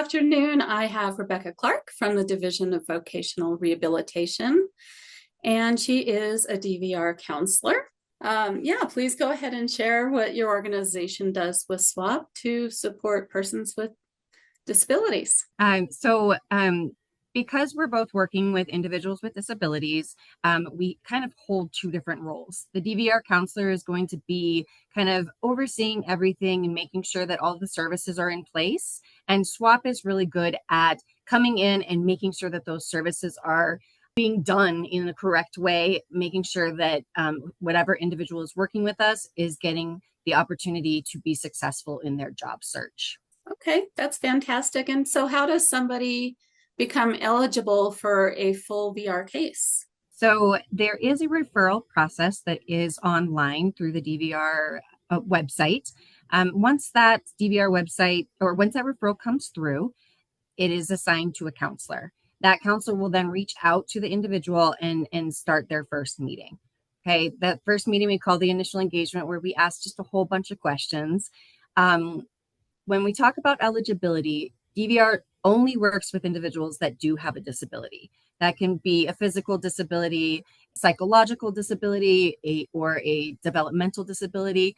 afternoon, I have Rebecca Clark from the Division of Vocational Rehabilitation, and she is a DVR counselor. Please go ahead and share what your organization does with SWAP to support persons with disabilities. Because we're both working with individuals with disabilities, we kind of hold two different roles. The DVR counselor is going to be kind of overseeing everything and making sure that all the services are in place. And SWAP is really good at coming in and making sure that those services are being done in the correct way, making sure that whatever individual is working with us is getting the opportunity to be successful in their job search. Okay, that's fantastic. And so how does somebody become eligible for a full VR case? So there is a referral process that is online through the DVR website. Once that DVR website or once that referral comes through, it is assigned to a counselor. That counselor will then reach out to the individual and start their first meeting. Okay, that first meeting we call the initial engagement, where we ask just a whole bunch of questions. When we talk about eligibility, DVR only works with individuals that do have a disability. That can be a physical disability, psychological disability, or a developmental disability.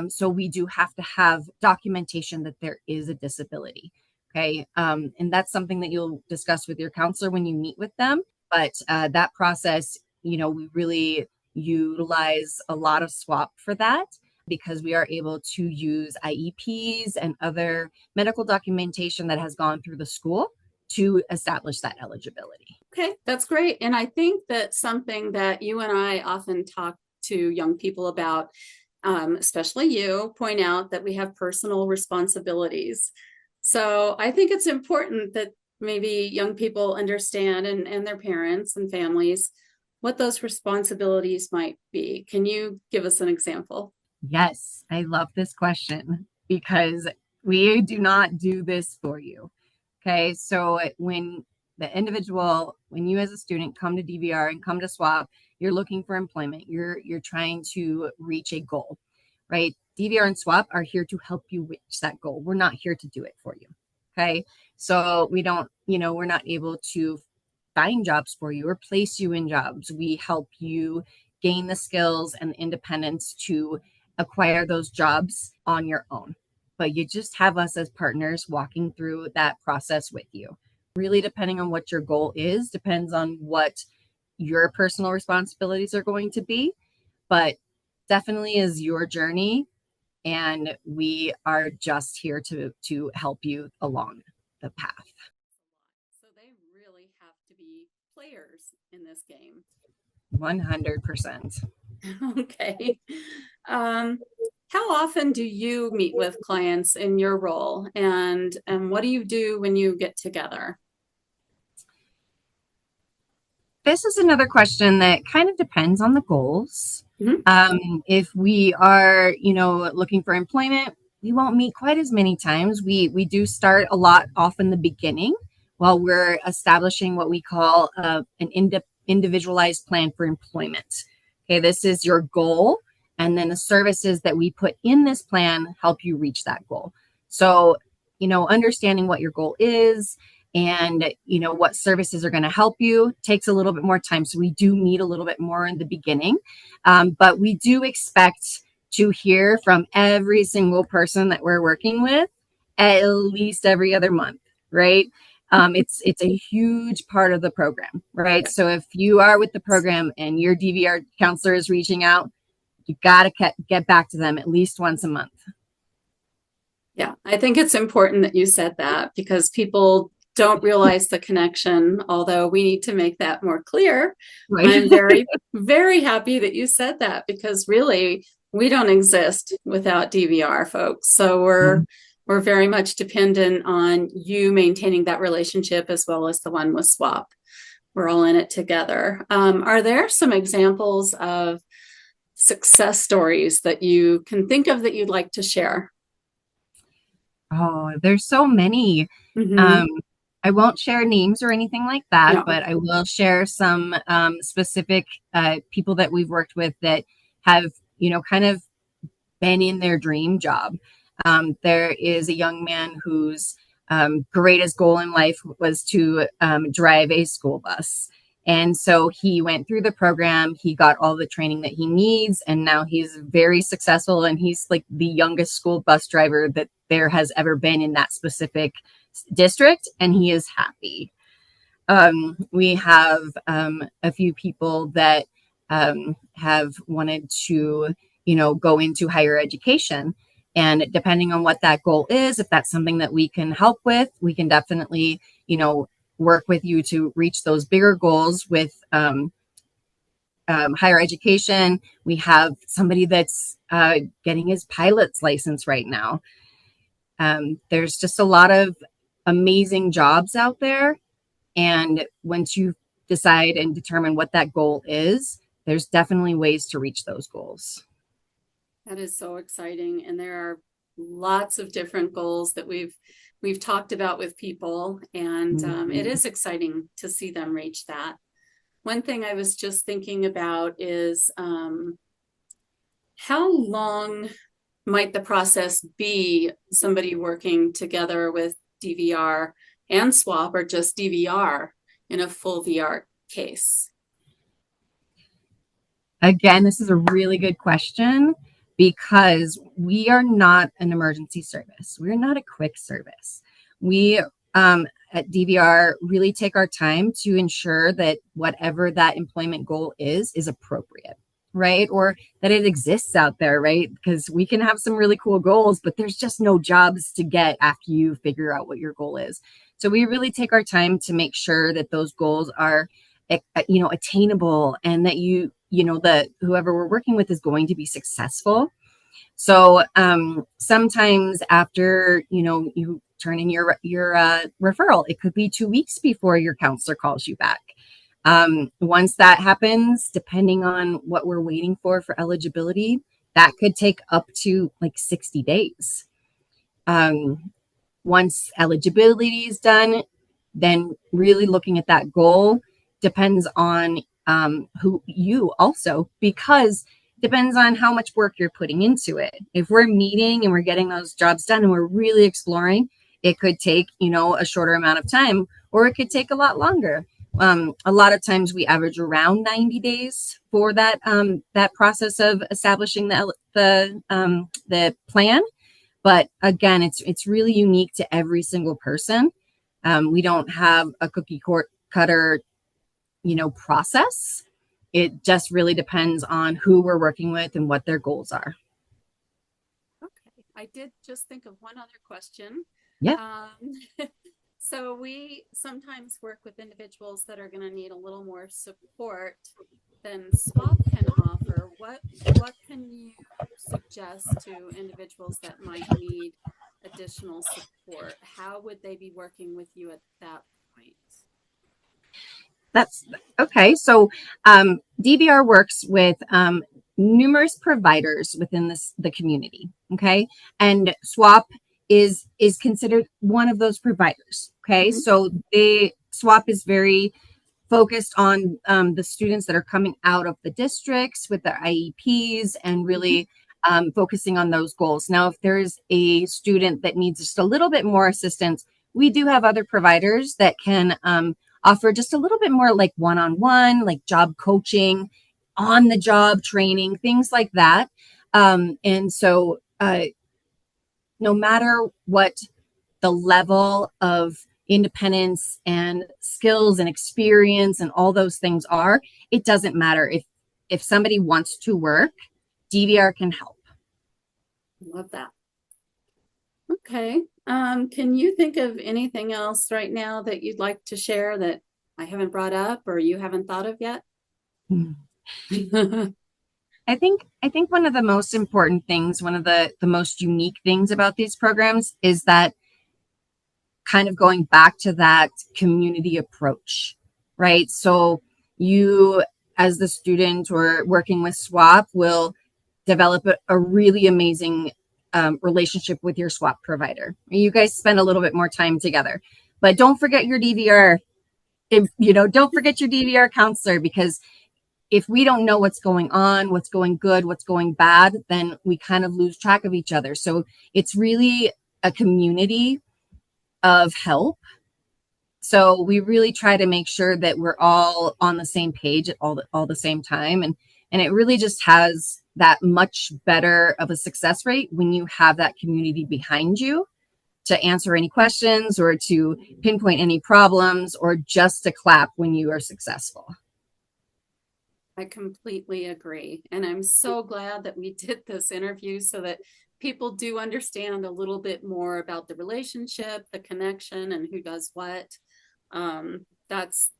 So we do have to have documentation that there is a disability. Okay. And that's something that you'll discuss with your counselor when you meet with them. But that process, we really utilize a lot of SWAP for that, because we are able to use IEPs and other medical documentation that has gone through the school to establish that eligibility. Okay, that's great. And I think that something that you and I often talk to young people about, especially you, point out that we have personal responsibilities. So I think it's important that maybe young people understand, and their parents and families, what those responsibilities might be. Can you give us an example? Yes, I love this question because we do not do this for you. Okay, so when you as a student come to DVR and come to SWAP, you're looking for employment. You're trying to reach a goal, right? DVR and SWAP are here to help you reach that goal. We're not here to do it for you. Okay, so we're not able to find jobs for you or place you in jobs. We help you gain the skills and the independence to acquire those jobs on your own. But you just have us as partners walking through that process with you. Really, depending on what your goal is, depends on what your personal responsibilities are going to be, but definitely is your journey. And we are just here to help you along the path. So they really have to be players in this game. 100%. Okay. How often do you meet with clients in your role, and what do you do when you get together? This is another question that kind of depends on the goals. Mm-hmm. If we are, looking for employment, we won't meet quite as many times. We do start a lot off in the beginning while we're establishing what we call an individualized plan for employment. Okay, this is your goal, and then the services that we put in this plan help you reach that goal. So, understanding what your goal is and what services are going to help you takes a little bit more time. So we do meet a little bit more in the beginning, but we do expect to hear from every single person that we're working with at least every other month, right? It's a huge part of the program, right? So if you are with the program and your DVR counselor is reaching out, you got to get back to them at least once a month. Yeah, I think it's important that you said that, because people don't realize the connection, although we need to make that more clear. Right. I'm very, very happy that you said that, because really we don't exist without DVR, folks. So we're very much dependent on you maintaining that relationship as well as the one with SWAP. We're all in it together. Are there some examples of success stories that you can think of that you'd like to share? Oh, there's so many. Mm-hmm. I won't share names or anything like that, No. but I will share some specific people that we've worked with that have, kind of been in their dream job. There is a young man who's greatest goal in life was to drive a school bus. And so he went through the program, he got all the training that he needs, and now he's very successful. And he's like the youngest school bus driver that there has ever been in that specific district, and he is happy. We have a few people that have wanted to, go into higher education. And depending on what that goal is, if that's something that we can help with, we can definitely, work with you to reach those bigger goals with higher education. We have somebody that's getting his pilot's license right now. There's just a lot of amazing jobs out there. And once you decide and determine what that goal is, there's definitely ways to reach those goals. That is so exciting. And there are lots of different goals that we've talked about with people, and it is exciting to see them reach that. One thing I was just thinking about is how long might the process be, somebody working together with DVR and SWAP, or just DVR in a full VR case? Again, this is a really good question, because we are not an emergency service. We're not a quick service. We at DVR really take our time to ensure that whatever that employment goal is appropriate, right? Or that it exists out there, right? Because we can have some really cool goals, but there's just no jobs to get after you figure out what your goal is. So we really take our time to make sure that those goals are, attainable, and that that whoever we're working with is going to be successful. So sometimes after, you turn in your referral, it could be 2 weeks before your counselor calls you back. Once that happens, depending on what we're waiting for eligibility, that could take up to like 60 days. Once eligibility is done, then really looking at that goal depends on who you also, because depends on how much work you're putting into it. If we're meeting and we're getting those jobs done and we're really exploring, it could take, a shorter amount of time, or it could take a lot longer. A lot of times we average around 90 days for that process of establishing the plan. But again, it's really unique to every single person. We don't have a cookie cutter, process. It just really depends on who we're working with and what their goals are. Okay, I did just think of one other question. Yeah. So we sometimes work with individuals that are going to need a little more support than SWAP can offer. What can you suggest to individuals that might need additional support? How would they be working with you at that point? That's okay. So DVR works with numerous providers within the community. Okay, and SWAP is considered one of those providers. Okay, so SWAP is very focused on the students that are coming out of the districts with their IEPs, and really focusing on those goals. Now, if there's a student that needs just a little bit more assistance, we do have other providers that can offer just a little bit more, like one-on-one, like job coaching, on the job training, things like that. And so no matter what the level of independence and skills and experience and all those things are, it doesn't matter. If somebody wants to work, DVR can help. Love that. Okay. Can you think of anything else right now that you'd like to share that I haven't brought up or you haven't thought of yet? I think one of the most important things, one of the most unique things about these programs is that, kind of going back to that community approach, right? So you, as the student or working with SWAP, will develop a really amazing relationship with your SWAP provider. You guys spend a little bit more time together, but don't forget your DVR. Don't forget your DVR counselor, because if we don't know what's going on, what's going good, what's going bad, then we kind of lose track of each other. So it's really a community of help. So we really try to make sure that we're all on the same page at all the same time. And it really just has that much better of a success rate when you have that community behind you to answer any questions or to pinpoint any problems or just to clap when you are successful. I completely agree. And I'm so glad that we did this interview so that people do understand a little bit more about the relationship, the connection, and who does what. That's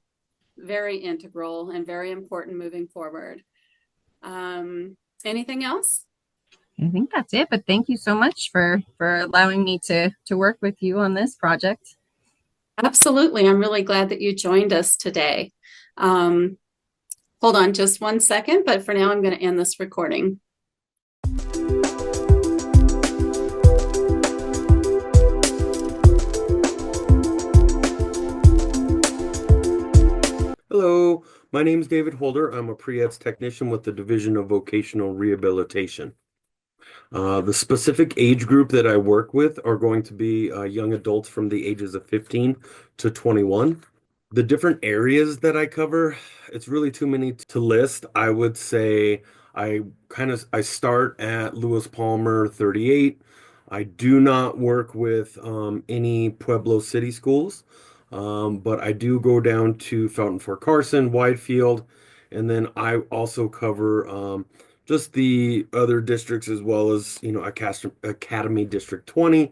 very integral and very important moving forward. Anything else? I think that's it, but thank you so much for allowing me to work with you on this project. Absolutely. I'm really glad that you joined us today. Um, hold on just one second, but for now, I'm going to end this recording. Hello, my name is David Holder. I'm a pre-eds technician with the Division of Vocational Rehabilitation. The specific age group that I work with are going to be young adults from the ages of 15 to 21. The different areas that I cover, it's really too many to list. I would say I start at Lewis Palmer 38. I do not work with any Pueblo City schools, but I do go down to Fountain Fort Carson, Widefield, and then I also cover just the other districts as well as, Academy District 20,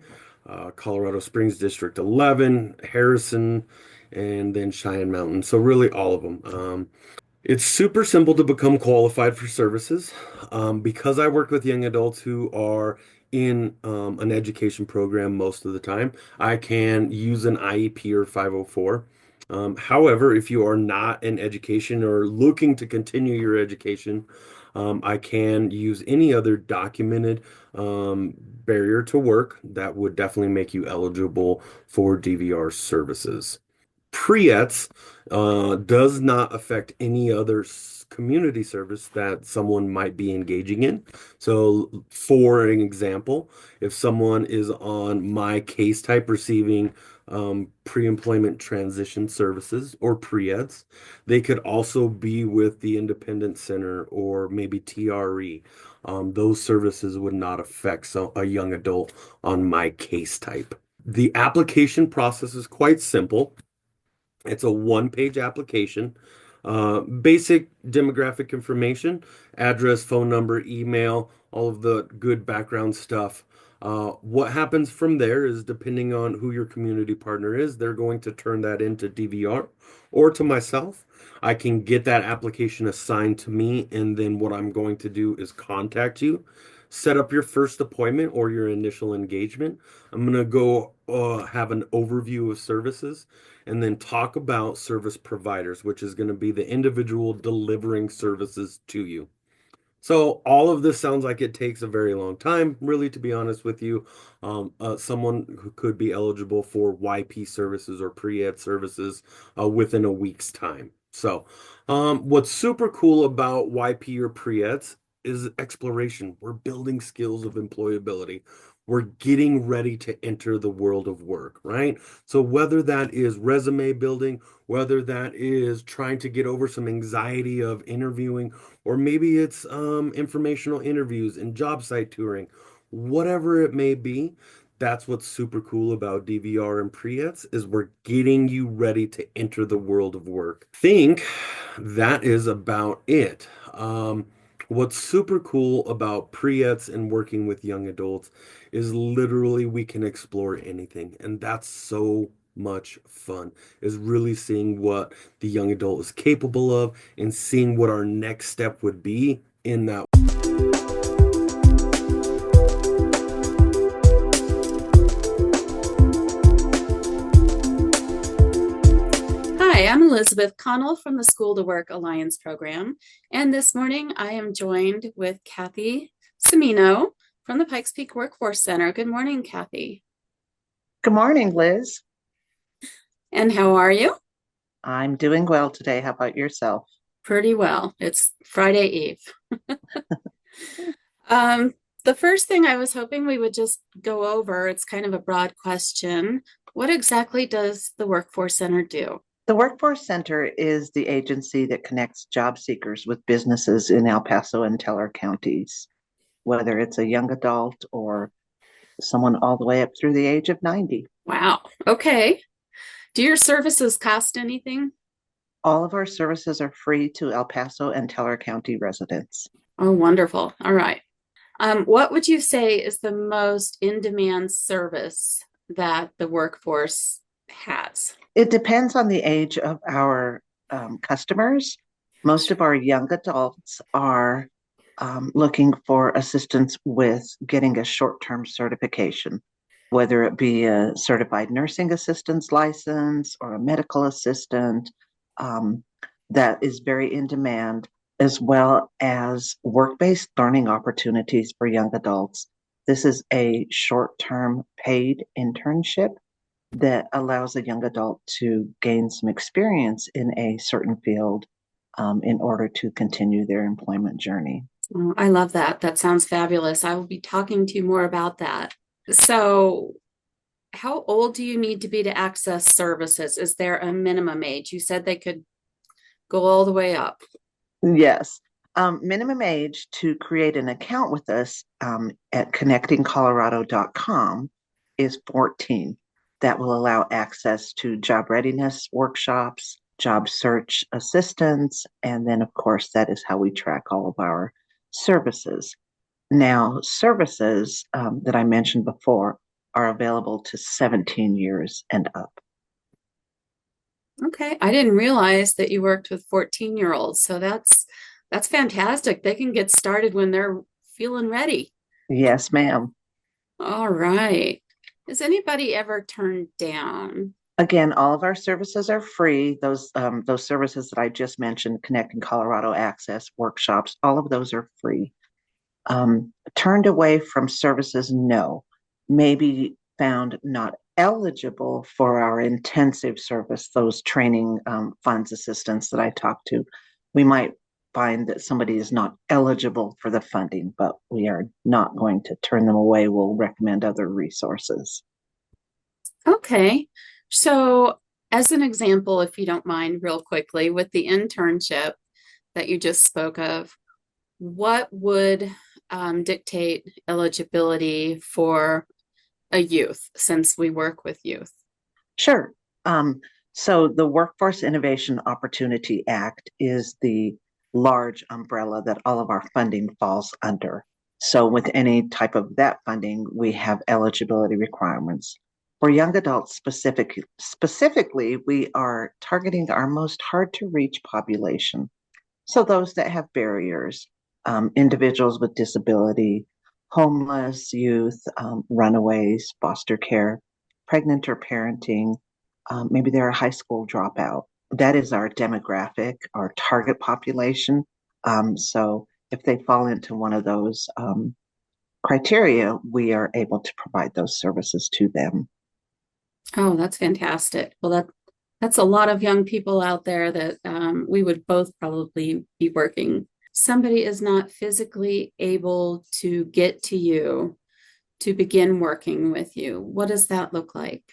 Colorado Springs District 11, Harrison, and then Cheyenne Mountain. So really all of them. It's super simple to become qualified for services. Because I work with young adults who are in an education program most of the time, I can use an IEP or 504. However, if you are not in education or looking to continue your education, I can use any other documented barrier to work that would definitely make you eligible for DVR services. Pre-ETS does not affect any other community service that someone might be engaging in. So, for an example, if someone is on my case type receiving pre-employment transition services or pre-EDS, they could also be with the Independent Center or maybe TRE. Those services would not affect a young adult on my case type. The application process is quite simple. It's a one-page application. Basic demographic information, address, phone number, email, all of the good background stuff. What happens from there is depending on who your community partner is, they're going to turn that into DVR or to myself. I can get that application assigned to me, and then what I'm going to do is contact you, set up your first appointment or your initial engagement. I'm going to go have an overview of services and then talk about service providers, which is going to be the individual delivering services to you. So all of this sounds like it takes a very long time, really, to be honest with you. Someone who could be eligible for YP services or pre-ed services within a week's time. So what's super cool about YP or pre-eds is exploration. We're building skills of employability. We're getting ready to enter the world of work, right? So whether that is resume building, whether that is trying to get over some anxiety of interviewing, or maybe it's informational interviews and job site touring, whatever it may be. That's what's super cool about DVR and pre-eds is we're getting you ready to enter the world of work. Think that is about it. What's super cool about pre-eds and working with young adults is literally we can explore anything, and that's so much fun, is really seeing what the young adult is capable of and seeing what our next step would be in that. Hi, I'm Elizabeth Connell from the School to Work Alliance program. And this morning I am joined with Kathy Semino from the Pikes Peak Workforce Center. Good morning, Kathy. Good morning, Liz. And how are you? I'm doing well today. How about yourself? Pretty well. It's Friday Eve. Um, the first thing I was hoping we would just go over, it's kind of a broad question, What exactly does the Workforce Center do? The Workforce Center is the agency that connects job seekers with businesses in El Paso and Teller counties, whether it's a young adult or someone all the way up through the age of 90. Wow. Okay. Do your services cost anything? All of our services are free to El Paso and Teller County residents. Oh, wonderful. All right. What would you say is the most in-demand service that the workforce has? It depends on the age of our customers. Most of our young adults are looking for assistance with getting a short-term certification, whether it be a certified nursing assistant's license or a medical assistant. That is very in demand, as well as work-based learning opportunities for young adults. This is a short-term paid internship that allows a young adult to gain some experience in a certain field in order to continue their employment journey. Oh, I love that. That sounds fabulous. I will be talking to you more about that. So, how old do you need to be to access services? Is there a minimum age? You said they could go all the way up. Yes. Minimum age to create an account with us at connectingcolorado.com is 14. That will allow access to job readiness workshops, job search assistance, and then, of course, that is how we track all of our services. Now, services that I mentioned before are available to 17 years and up. Okay. I didn't realize that you worked with 14-year-olds. So that's fantastic. They can get started when they're feeling ready. Yes, ma'am. All right. Has anybody ever turned down? Again, all of our services are free. Those services that I just mentioned, Connecting Colorado Access, workshops, all of those are free. Turned away from services, no. Maybe found not eligible for our intensive service, those training funds assistance that I talked to. We might find that somebody is not eligible for the funding, but we are not going to turn them away. We'll recommend other resources. Okay. So, as an example, if you don't mind, real quickly, with the internship that you just spoke of, what would dictate eligibility for a youth since we work with youth? Sure. So the Workforce Innovation Opportunity Act is the large umbrella that all of our funding falls under. So with any type of that funding, we have eligibility requirements. For young adults specifically, we are targeting our most hard to reach population. So those that have barriers, individuals with disability, homeless youth, runaways, foster care, pregnant or parenting, maybe they're a high school dropout. That is our demographic, our target population. So if they fall into one of those criteria, we are able to provide those services to them. Oh, that's fantastic. Well, that's a lot of young people out there that we would both probably be working. Somebody is not physically able to get to you to begin working with you. What does that look like?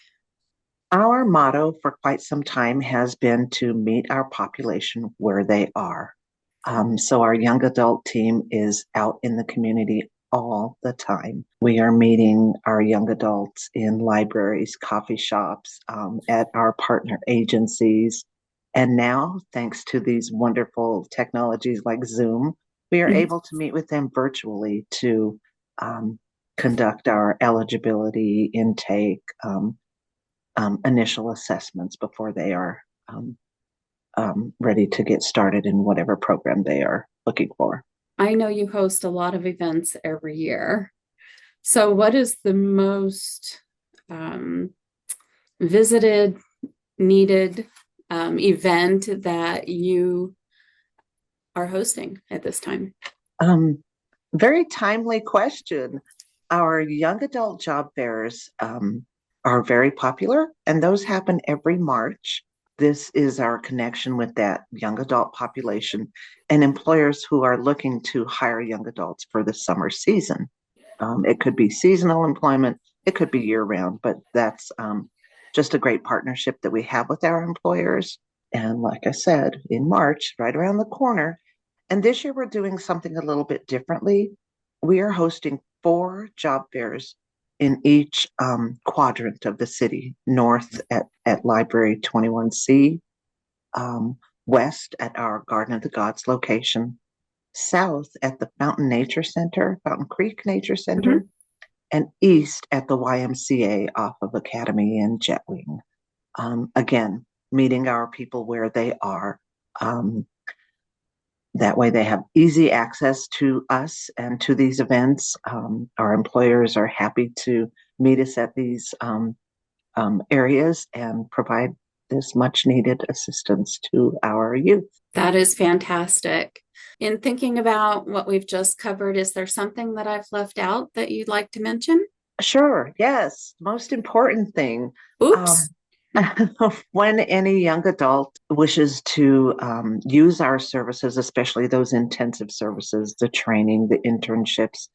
Our motto for quite some time has been to meet our population where they are. So our young adult team is out in the community all the time. We are meeting our young adults in libraries, coffee shops, at our partner agencies. And now, thanks to these wonderful technologies like Zoom, we are able to meet with them virtually to conduct our eligibility intake, initial assessments before they are ready to get started in whatever program they are looking for. I know you host a lot of events every year. So, what is the most visited, needed event that you are hosting at this time? Very timely question. Our young adult job fairs are very popular, and those happen every March. This is our connection with that young adult population and employers who are looking to hire young adults for the summer season. It could be seasonal employment, it could be year round, but that's just a great partnership that we have with our employers. And like I said, in March, right around the corner, and this year we're doing something a little bit differently. We are hosting 4 job fairs in each quadrant of the city: north at Library 21C, west at our Garden of the Gods location, south at the Fountain Creek Nature Center, Mhm. and east at the YMCA off of Academy and Jetwing. Again, meeting our people where they are. That way they have easy access to us and to these events. Our employers are happy to meet us at these areas and provide this much needed assistance to our youth. That is fantastic. In thinking about what we've just covered, is there something that I've left out that you'd like to mention? Sure, yes. Most important thing, Oops. when any young adult wishes to use our services, especially those intensive services, the training, the internships,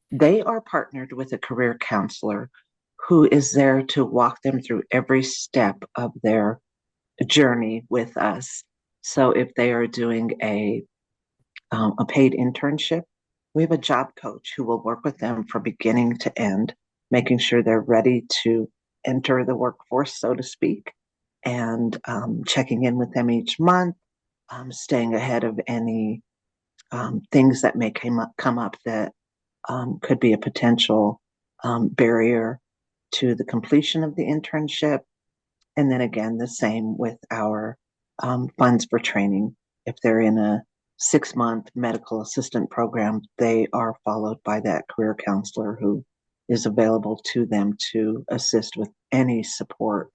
they are partnered with a career counselor who is there to walk them through every step of their journey with us. So if they are doing a paid internship, we have a job coach who will work with them from beginning to end, making sure they're ready to enter the workforce, so to speak, and checking in with them each month, staying ahead of any things that may come up that could be a potential barrier to the completion of the internship. And then again, the same with our funds for training. If they're in a 6-month medical assistant program, they are followed by that career counselor who is available to them to assist with any support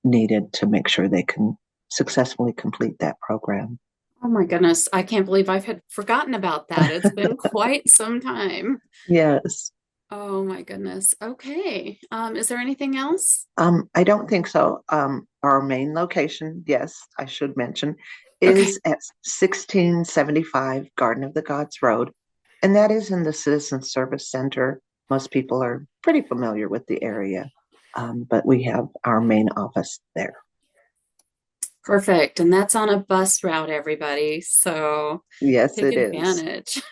needed to make sure they can successfully complete that program. Oh my goodness. I can't believe I've had forgotten about that. It's been quite some time. Yes. Oh my goodness. Okay. Is there anything else? I don't think so. Our main location, yes, I should mention, Okay. is at 1675 Garden of the Gods Road, and that is in the Citizen Service Center. Most people are pretty familiar with the area, but we have our main office there. Perfect. And that's on a bus route, everybody. So Yes, take it is. advantage.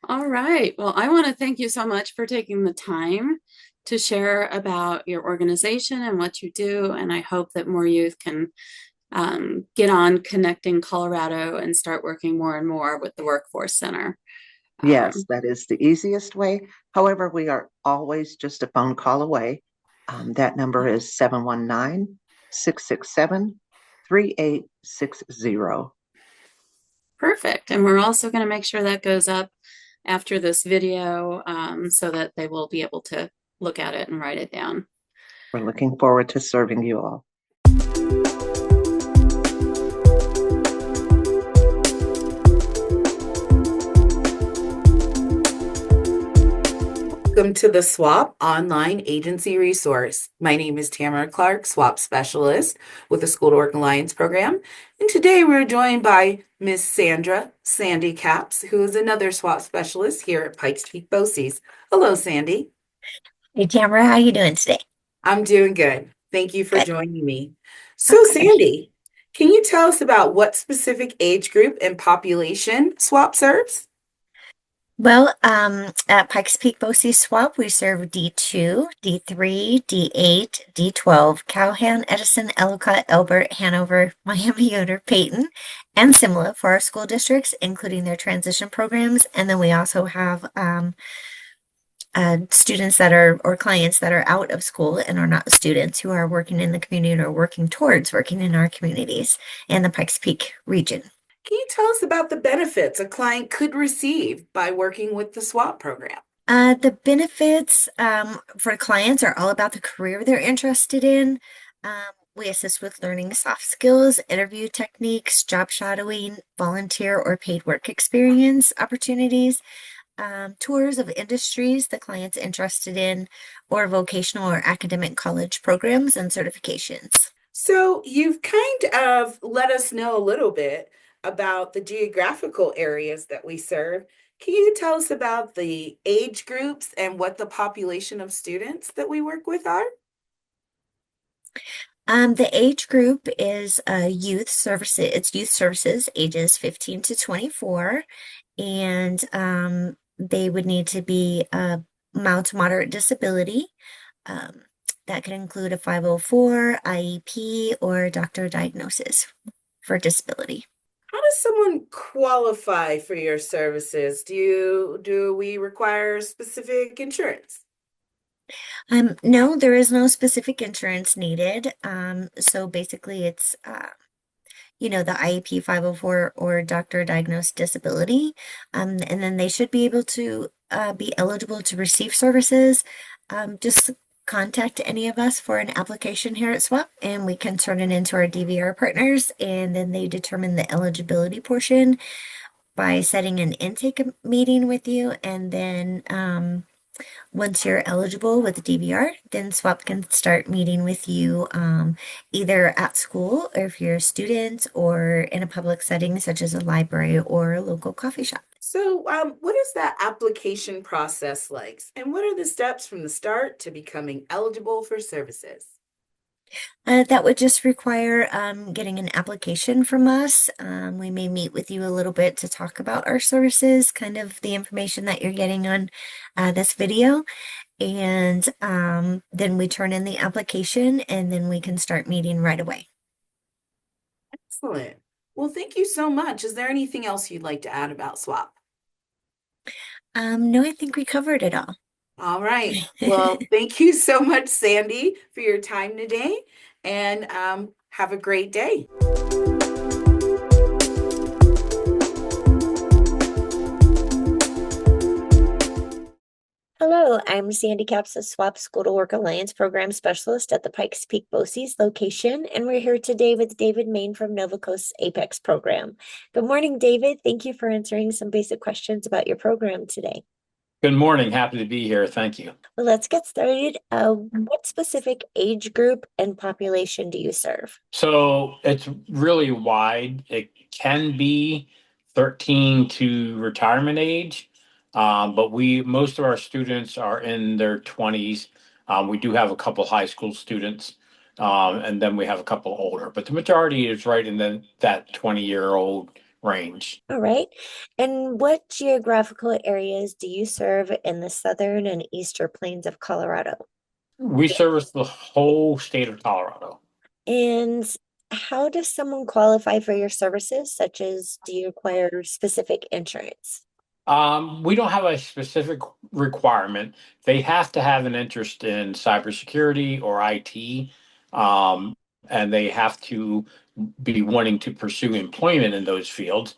All right. Well, I want to thank you so much for taking the time to share about your organization and what you do. And I hope that more youth can get on Connecting Colorado and start working more and more with the Workforce Center. Yes, that is the easiest way. However, we are always just a phone call away. That number is 719-667-3860. Perfect. And we're also going to make sure that goes up after this video so that they will be able to look at it and write it down. We're looking forward to serving you all. Welcome to the SWAP online agency resource. My name is Tamara Clark, SWAP specialist with the School to Work Alliance program. And today we're joined by Miss Sandy Capps, who is another SWAP specialist here at Pikes Peak BOCES. Hello, Sandy. Hey Tamara, how you doing today? I'm doing good. Thank you for Good. joining me. Of So, course. Sandy, can you tell us about what specific age group and population SWAP serves? Well, at Pikes Peak BOCES Swap, we serve D2, D3, D8, D12, Cowhan, Edison, Ellicott, Elbert, Hanover, Miami Yoder, Peyton, and Simla for our school districts, including their transition programs. And then we also have students that are, or clients that are out of school and are not students who are working in the community or working towards working in our communities and the Pikes Peak region. Can you tell us about the benefits a client could receive by working with the SWAP program? The benefits for clients are all about the career they're interested in. We assist with learning soft skills, interview techniques, job shadowing, volunteer or paid work experience opportunities, tours of industries the client's interested in, or vocational or academic college programs and certifications. So you've kind of let us know a little bit about the geographical areas that we serve. Can you tell us about the age groups and what the population of students that we work with are? The age group is youth services. It's youth services ages 15 to 24, and they would need to be mild to moderate disability. Um, that could include a 504, IEP, or doctor diagnosis for disability. How does someone qualify for your services? Do we require specific insurance? No, there is no specific insurance needed. So basically, it's the IEP 504 or doctor diagnosed disability. And then they should be able to be eligible to receive services. Just contact any of us for an application here at SWAP, and we can turn it into our DVR partners, and then they determine the eligibility portion by setting an intake meeting with you, and then once you're eligible with DVR, then SWAP can start meeting with you either at school or if you're a student or in a public setting such as a library or a local coffee shop. So, what is that application process like? And what are the steps from the start to becoming eligible for services? That would just require getting an application from us. We may meet with you a little bit to talk about our services, kind of the information that you're getting on this video. And then we turn in the application and then we can start meeting right away. Excellent. Well, thank you so much. Is there anything else you'd like to add about SWAP? No, I think we covered it all. All right. Well, thank you so much, Sandy, for your time today, and have a great day. Hello, I'm Sandy Capps, a SWAP School to Work Alliance Program Specialist at the Pikes Peak BOCES location, and we're here today with David Main from Nova Coast Apex program. Good morning, David. Thank you for answering some basic questions about your program today. Good morning. Happy to be here. Thank you. Well, let's get started. What specific age group and population do you serve? So it's really wide. It can be 13 to retirement age, but most of our students are in their 20s. We do have a couple high school students, and then we have a couple older, but the majority is right in that 20-year-old range. All right. And what geographical areas do you serve in the southern and eastern plains of Colorado? We service the whole state of Colorado. And how does someone qualify for your services, such as do you require specific insurance? We don't have a specific requirement. They have to have an interest in cybersecurity or IT, and they have to be wanting to pursue employment in those fields.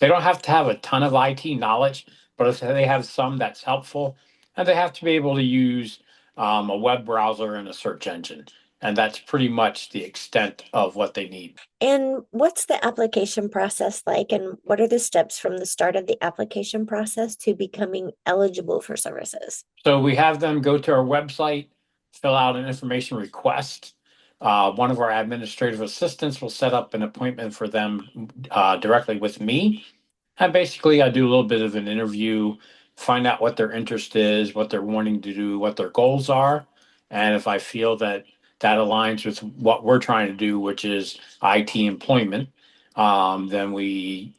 They don't have to have a ton of IT knowledge, but if they have some, that's helpful. And they have to be able to use a web browser and a search engine. And that's pretty much the extent of what they need. And what's the application process like? And what are the steps from the start of the application process to becoming eligible for services? So we have them go to our website, fill out an information request. One of our administrative assistants will set up an appointment for them directly with me. And basically, I do a little bit of an interview, find out what their interest is, what they're wanting to do, what their goals are. And if I feel that that aligns with what we're trying to do, which is IT employment, then we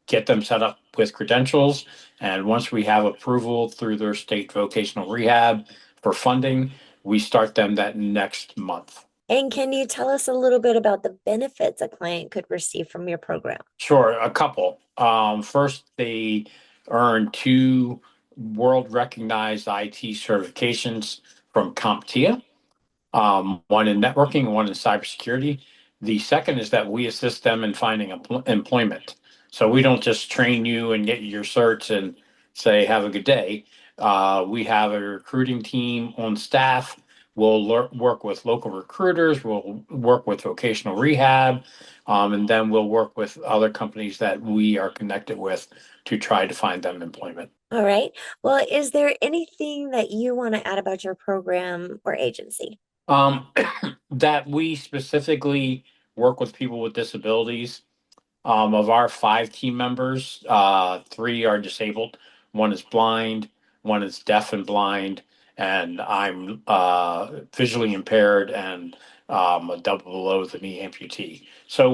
get them set up with credentials. And once we have approval through their state vocational rehab for funding, we start them that next month. And can you tell us a little bit about the benefits a client could receive from your program? Sure, a couple. First, they earn two world recognized IT certifications from CompTIA, one in networking, one in cybersecurity. The second is that we assist them in finding employment. So we don't just train you and get you your certs and say, have a good day. We have a recruiting team on staff. We'll work with local recruiters. We'll work with vocational rehab. And then we'll work with other companies that we are connected with to try to find them employment. All right. Well, is there anything that you want to add about your program or agency? That we specifically work with people with disabilities. Of our 5 team members, 3 are disabled. One is blind, one is deaf and blind, and I'm visually impaired and a double below the knee amputee. So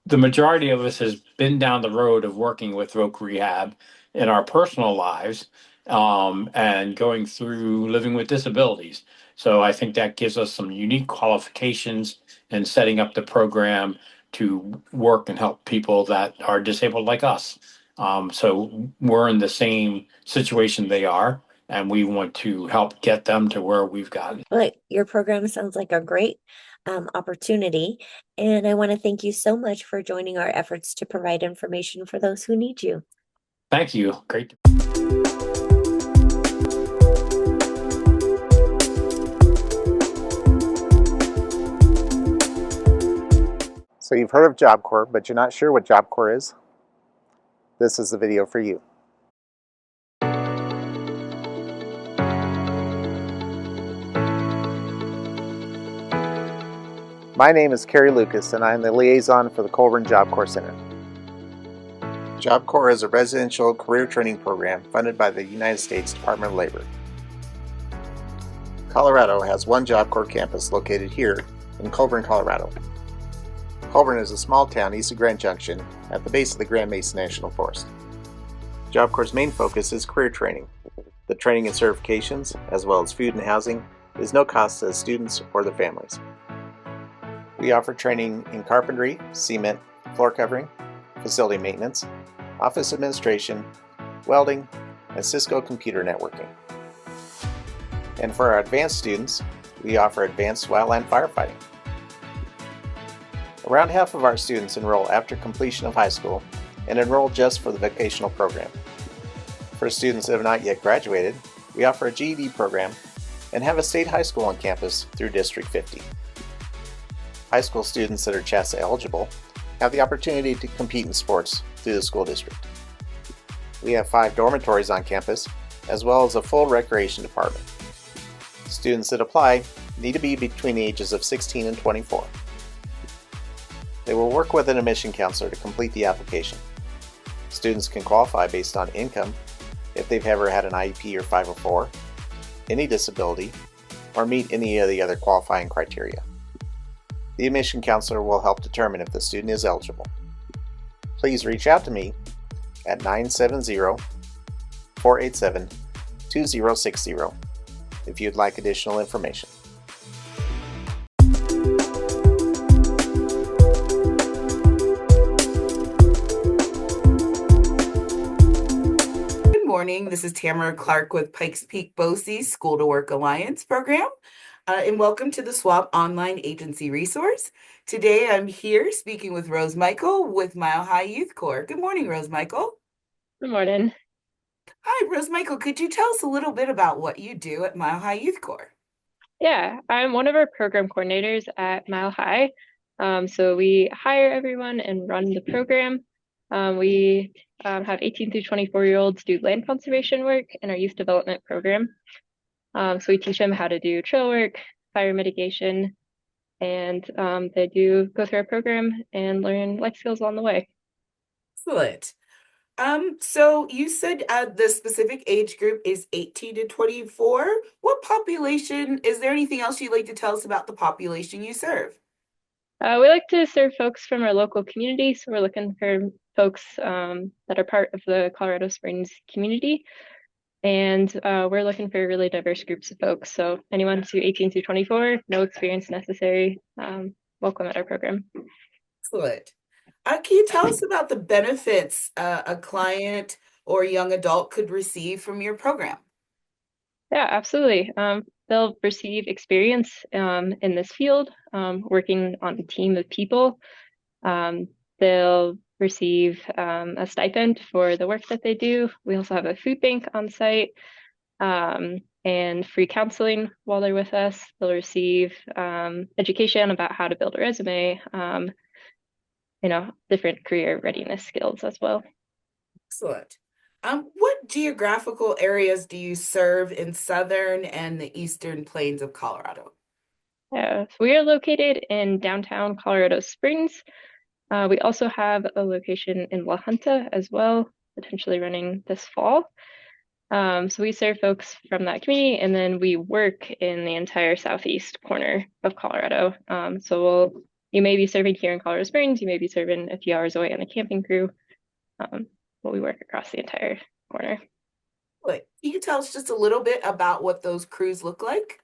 the majority of us has been down the road of working with Voc Rehab in our personal lives, and going through living with disabilities. So I think that gives us some unique qualifications in setting up the program to work and help people that are disabled like us. So we're in the same situation they are, and we want to help get them to where we've gotten. But your program sounds like a great opportunity. And I want to thank you so much for joining our efforts to provide information for those who need you. Thank you. Great. So you've heard of Job Corps, but you're not sure what Job Corps is? This is the video for you. My name is Kerry Lucas, and I am the liaison for the Colburn Job Corps Center. Job Corps is a residential career training program funded by the United States Department of Labor. Colorado has one Job Corps campus located here in Colburn, Colorado. Colburn is a small town east of Grand Junction at the base of the Grand Mesa National Forest. Job Corps' main focus is career training. The training and certifications, as well as food and housing, is no cost to the students or their families. We offer training in carpentry, cement, floor covering, facility maintenance, office administration, welding, and Cisco computer networking. And for our advanced students, we offer advanced wildland firefighting. Around half of our students enroll after completion of high school and enroll just for the vocational program. For students that have not yet graduated, we offer a GED program and have a state high school on campus through District 50. High school students that are CHASA eligible have the opportunity to compete in sports through the school district. We have 5 dormitories on campus, as well as a full recreation department. Students that apply need to be between the ages of 16 and 24. They will work with an admission counselor to complete the application. Students can qualify based on income, if they've ever had an IEP or 504, any disability, or meet any of the other qualifying criteria. The admission counselor will help determine if the student is eligible. Please reach out to me at 970-487-2060 if you'd like additional information. Good morning. This is Tamara Clark with Pikes Peak BOCES School to Work Alliance program. And welcome to the SWAP Online Agency Resource. Today I'm here speaking with Rose Michael with Mile High Youth Corps. Good morning, Rose Michael. Good morning. Hi, Rose Michael. Could you tell us a little bit about what you do at Mile High Youth Corps? Yeah, I'm one of our program coordinators at Mile High. So we hire everyone and run the program. We have 18 through 24-year-olds do land conservation work in our youth development program. So we teach them how to do trail work, fire mitigation, and they do go through our program and learn life skills along the way. Excellent. So you said the specific age group is 18 to 24. What population, is there anything else you'd like to tell us about the population you serve? We like to serve folks from our local community. So we're looking for folks that are part of the Colorado Springs community. And we're looking for really diverse groups of folks. So anyone to 18 through 24, no experience necessary, welcome at our program. Excellent. Can you tell us about the benefits a client or young adult could receive from your program? Yeah, absolutely. They'll receive experience in this field, working on a team of people. They'll receive a stipend for the work that they do. We also have a food bank on site, and free counseling while they're with us. They'll receive education about how to build a resume, different career readiness skills as well. Excellent. What geographical areas do you serve in southern and the eastern plains of Colorado? Yeah, so we are located in downtown Colorado Springs. We also have a location in La Junta as well, potentially running this fall. So we serve folks from that community, and then we work in the entire southeast corner of Colorado. You may be serving here in Colorado Springs, you may be serving a few hours away on a camping crew, but we work across the entire corner. What, can you tell us just a little bit about what those crews look like?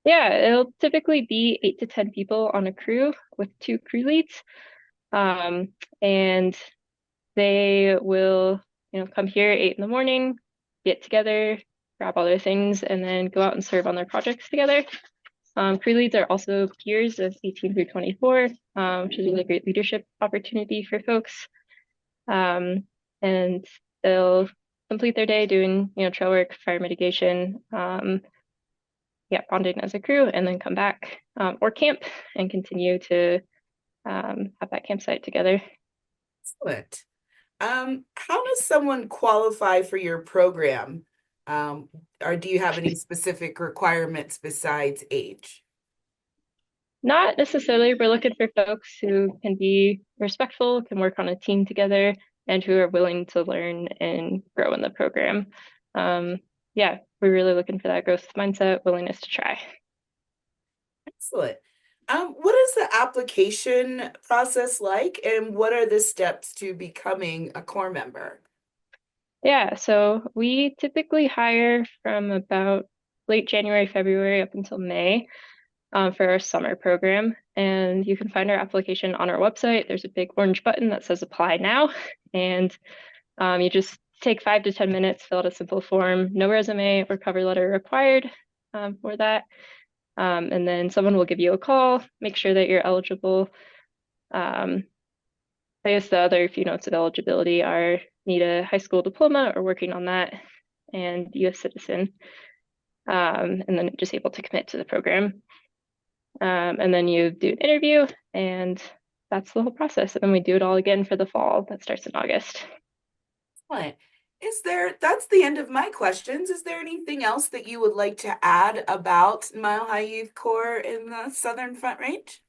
Yeah, it'll typically be 8 to 10 people on a crew with 2 crew leads. And they will, come here 8 in the morning, get together, grab all their things, and then go out and serve on their projects together. Crew leads are also peers of 18 through 24, which is a really great leadership opportunity for folks. And they'll complete their day doing, trail work, fire mitigation, bonding as a crew, and then come back or camp and continue to have that campsite together. Excellent. How does someone qualify for your program? Or do you have any specific requirements besides age? Not necessarily. We're looking for folks who can be respectful, can work on a team together, and who are willing to learn and grow in the program. We're really looking for that growth mindset, willingness to try. Excellent. What is the application process like, and what are the steps to becoming a core member? Yeah, so we typically hire from about late January, February up until May for our summer program. And you can find our application on our website. There's a big orange button that says apply now. And you just take 5 to 10 minutes, fill out a simple form, no resume or cover letter required for that. And then someone will give you a call, make sure that you're eligible. I guess the other few notes of eligibility are need a high school diploma or working on that, and US citizen, and then just able to commit to the program. And then you do an interview, and that's the whole process. And then we do it all again for the fall. That starts in August. Excellent. That's the end of my questions. Is there anything else that you would like to add about Mile High Youth Corps in the Southern Front Range?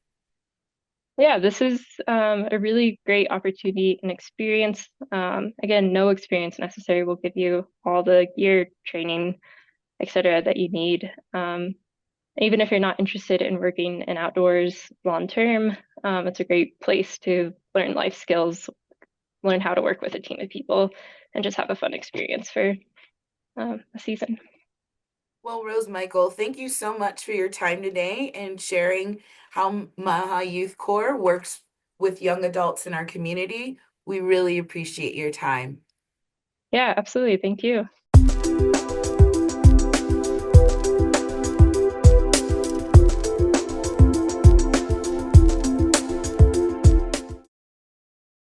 Yeah, this is a really great opportunity and experience. Again, no experience necessary. We'll give you all the gear, training, etc. that you need. Even if you're not interested in working in outdoors long term, it's a great place to learn life skills, learn how to work with a team of people, and just have a fun experience for a season. Well, Rose Michael, thank you so much for your time today and sharing how Mile High Youth Corps works with young adults in our community. We really appreciate your time. Yeah, absolutely. Thank you.